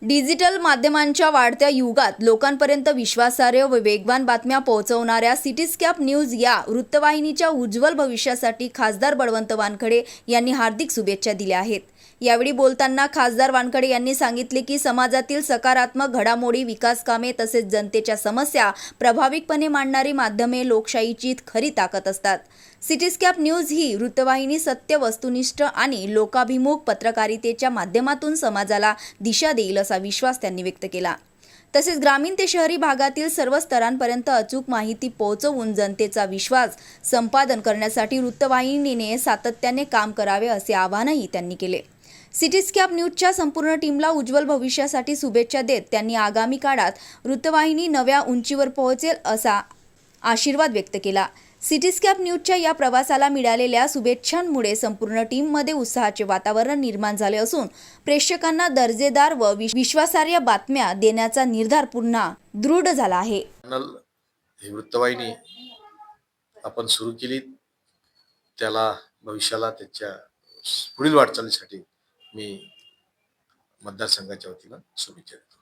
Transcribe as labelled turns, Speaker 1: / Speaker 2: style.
Speaker 1: Digital माध्यमांच्या वाढत्या युगात लोकांपर्यंत विश्वासार्ह व वेगवान बातम्या पोहोचवणाऱ्या सिटीस्कॅप न्यूज या वृत्तवाहिनीच्या उज्ज्वल भविष्यासाठी खासदार बळवंत वानखडे यांनी हार्दिक शुभेच्छा दिल्या आहेत। यावेळी बोलताना खासदार वानखडे यांनी सांगितले की समाजातील सकारात्मक घडामोडी, विकास कामे तसेच जनतेच्या समस्या प्रभावीपणे मांडणारी माध्यमे लोकशाहीची खरी ताकद असतात। सिटीस्कॅप न्यूज ही वृत्तवाहिनी सत्य, वस्तुनिष्ठ आणि लोकाभिमुख पत्रकारितेच्या माध्यमातून समाजाला दिशा देईल असा विश्वास त्यांनी व्यक्त केला। तसेच ग्रामीण ते शहरी भागातील सर्व स्तरांपर्यंत अचूक माहिती पोहोचवून जनतेचा विश्वास संपादन करण्यासाठी वृत्तवाहिनीने सातत्याने काम करावे असे आवाहनही त्यांनी केले। सिटीस्कॅप न्यूजच्या संपूर्ण टीमला उज्ज्वल भविष्यासाठी शुभेच्छा देत त्यांनी आगामी काळात वृत्तवाहिनी नव्या उंचीवर पोहोचेल असा आशीर्वाद व्यक्त केला। सिटीस्कॅप न्यूजच्या या प्रवासाला मिळालेल्या शुभेच्छांमुळे संपूर्ण टीममध्ये उत्साहाचे वातावरण निर्माण झाले असून प्रेक्षकांना दर्जेदार व विश्वासार्ह बातम्या देण्याचा निर्धार पुन्हा दृढ झाला आहे।
Speaker 2: ही वृत्तवाहिनी आपण सुरू केली, त्याला भविष्याला त्याच्या पुढील वाटचालीसाठी मी मतदारसंघाच्या वतीने शुभेच्छा देतो।